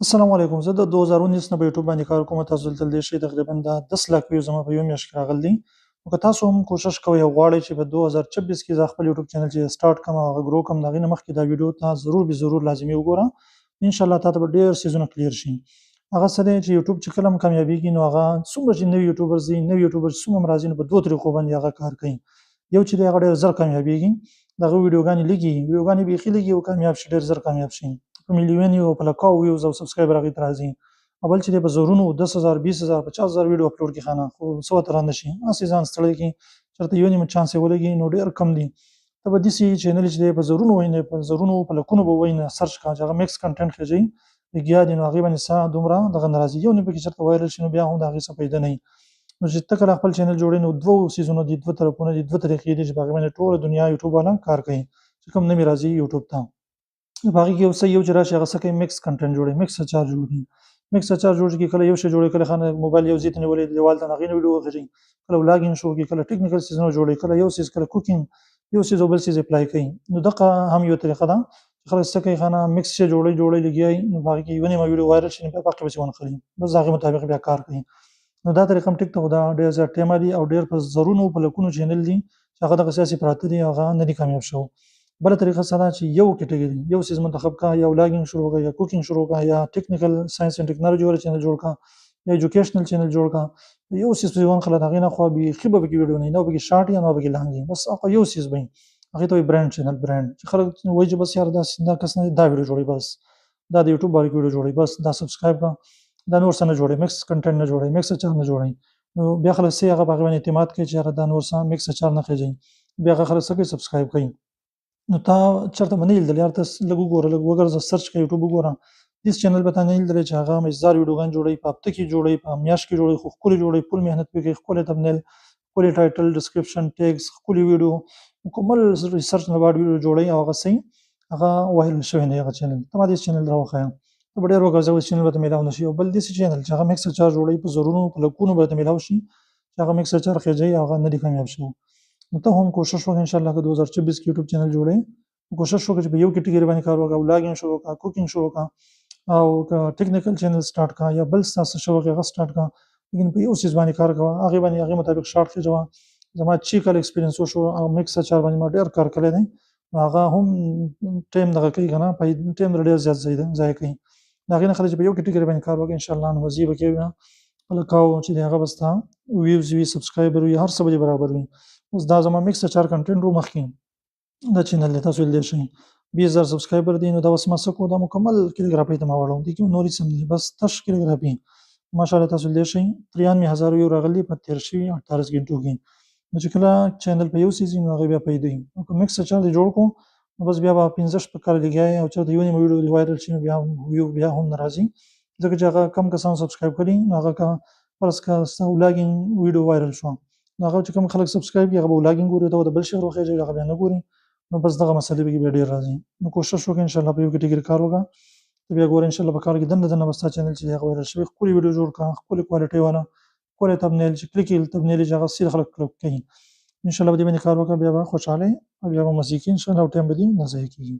السلام علیکم. زه د 2019 نه په یوټیوب باندې کار کوم. تاسو دلته د شي تقریبا د 10 لک ویو زما په یو میاشت کې راغلي دي. نو که تاسو هم کوشش کوئ او غواړئ چې په 2026 کې زه خپل یوټیوب چینل چې سٹارټ کړم او هغه ګرو کړم، د هغې نه مخکې دا ویډیو ته ضرور به ضرور لازمي وګوره. انشاءالله تا ته به ډېر څیزونه کلیر شي. هغه څه دی چې یوټیوب چې کله هم کامیابېږي نو هغه څومره چې نوي یوټیوبرز دي، نوي یوټیوبرز څومره هم راځي نو په دوو طریقو باندې هغه کار کوي. یو چې دی هغه ډېر زر کامیابېږي، د هغه ویډیوګانې لږې وي، ویډیوګانې بیخي لږې او کامیاب شي، ډېر زر کامیاب شي، په میلیونو او په لکاو ویوز او سبسکرایبر هغې ته راځي. او بل چې دی په زرونو 10,000 20,000 50,000 ویډیو اپلوډ کړي خانه خو څه ورته رانه شي، هسې ځان ستړی کړي، چېرته یو نیم چانس یې ولګي نو ډېر کم دي. ته به داسې چینل چې دی په زرونو ووینې، په زرونو په لکونو به ووینې، سرچ کړه چې هغه میکس کنټینټ خېژوي، لګیا دي، نو هغې باندې څه دومره دغه نه راځي. یو نیم پکې چېرته وایرل شي نو بیا هم د هغې څه فایده نه وي. نو چې ته کله خپل چینل جوړوې نو دوو څیزونو دي، دوه طرفونه دي، دوه طریقې دي چې په هغې باندې ټوله دنیا یوټیوب والا کار کوي چې کوم نوي راځي یوټیوب ته. په هغې کې یو څه یو چې راشي هغه څه کوي، میکس کنټینټ جوړوي، میکس اچار جوړوي. میکس اچار جوړ کړي، کله یو شی جوړوي، کله خانه موبایل یو ځای ته نیولی دی دیوال ته نو هغې نه ویډیو وخېژي، کله ولاګینګ شروع کړي، کله ټیکنیکل څیزونه جوړوي، کله یو څیز، کله کوکینګ، یو څیز او بل څیز اپلای کوي. نو دغه هم یوه طریقه ده چې خلک څه کوي، خانه میکس شی جوړوي لګیا وي، نو په هغې کې یوه نیمه ویډیو وایرل شي نو بیا په هغې پسې ونښلي، بس د هغې مطابق بیا کار کوي. نو دا طریقه هم ټیک ده، خو دا ډېر زیات ټایمه دي او ډېر په زرونو په لکونو چینل دي چې هغه دغسې هسې پراته دي، هغه نه دي کامیاب شوي. بله طریقه څه ده چې یو کټګري، یو څیز منتخب کړه، یا ولاګینګ شروع کړه، یا کوکینګ شروع کړه، یا ټیکنیکل ساینس اینډ ټیکنالوژي والا چینل جوړ کړه، یا ایجوکیشنل چینل جوړ کړه. یو څیز پسې ونښله، د هغې نه خوا بیخي به پکې ویډیو نه وي، نه به پکې شارټ وي، نه به پکې لانګ وي، بس هغه یو څیز به وي، هغې ته وایي برانډ چینل. برانډ چې خلک وایي چې بس یاره دا کس نه دی، دا ویډیو جوړوي، بس دا د یوټیوب باره کې ویډیو جوړوي، بس دا سبسکرایب کړه، دا نور څه نه جوړوي، میکس کنټینټ نه جوړوي، میکس اچار نه جوړوي. نو بیا خلک څه هغه په هغې باندې اعتماد کوي چې یاره دا نور څه میکس اچار نه خېژوي، بیا هغه خلک څه کوي، سبسکرایب کوي. نو تا چېرته به نه یې لیدلی، یار ته لږ وګوره، لږ وګرځه، سرچ کړه، یوټیوب وګوره، هېڅ چینل به تا نه یې لیدلی چې هغه مزدار ویډیوګانې جوړوي، په هفته کې جوړوي، په میاشت کې جوړوي، خو ښکلې جوړوي، فل محنت پرې کوي، ښکلی تمنیل، ښکلی ټایټل، ډسکرپشن، ټیګس، ښکلې ویډیو، مکمل ریسرچ نه بعد ویډیو جوړوي او هغه صحیح هغه وایرل شوی نه وي هغه چینل. ته ما دې چینل راوښیه، ته به ډېر وګرځوې، هېڅ چینل به ته میلاو نه شي. او بل داسې چینل چې هغه میکس اچار جوړوي، په زرونو په لکونو به درته میلاو شي چې هغه میکس اچار خېژوي او هغه نه دي کامیاب شوي. نو ته هم کوشش وکړه انشاءالله که 2026 کې یوټیوب چینل جوړوې، کوشش وکړه چې په یو کټګري باندې کار وکړه، ولاګینګ شروع کړه، کوکینګ شروع کړه، او که ټیکنیکل چینل سٹارټ کړه، یا بل ستا څه شوق دی هغه سٹارټ کړه، لیکن په یو څیز باندې کار کوه، هغې باندې هغې مطابق شارټ خېژوه. زما چې کله اکسپیرینس وشو هغه میکس اچار باندې ما ډېر کار کړی دی، نو هغه هم ټایم دغه کوي که نه، ټایم ډېر زیات ضایع کوي. د هغې نه ښه ده چې په یو کټګري باندې کار وکړې، انشاءالله نو مزې به کوې، په لکاو چې دی هغه به ستا ویوز وي، سبسکرایبر وي، هر څه به دې برابر وي. اوس دا زما میکس اچار کنټینټ و مخکې دا چینل دی، تاسو لیدلی شئ، 20,000 سبسکرایبر دی. نو دا اوس ما څه کړو، دا مکمل کلیګرافۍ ته ما واړوم، دې کې نور هېڅ هم نه دي، بس تش کلیګرافي. ماشاءالله تاسو لیدلی شئ 93,000 ویو راغلي په تېر شوي 48 ګنټو کې. نو چې کله چینل په یو څیز وي نو هغې بیا پیدا وي. نو که میکس اچار دې جوړ کړو نو بس بیا به 15 شپږ کاله لګیا یې او چېرته یو نیمه ویډیو دې وایرل شي نو بیا ویو بیا هم نه راځي، ځکه چې هغه کم کسانو سبسکرایب کړي. نو هغه که فرض کړه ستا ولاګینګ ویډیو وایرل شوه نو هغه چې کوم خلک سبسکرایب کړي هغه به ولاګینګ ګوري، ته به د بل شي وخېژوي، هغه بیا نه ګوري. نو بس دغه مسئلې پکې بیا ډېر راځي. نو کوشش وکړه انشاءالله په یو کټګري کار وکړه، ته بیا ګوره انشاءالله په کار کې دننه به ستا چینل چې دی هغه وایرل شوی، ښکلې ویډیو جوړ کړه، ښکلې کوالټۍ والا، ښکلی تمنیل چې کلیکي تمنیل چې هغه سیده خلک کلک کوي. انشاءالله په دې باندې کار وکړه، بیا به خوشحاله یې او بیا به مزې کوې انشاءالله، او ټایم به دې نه ضایع کېږي.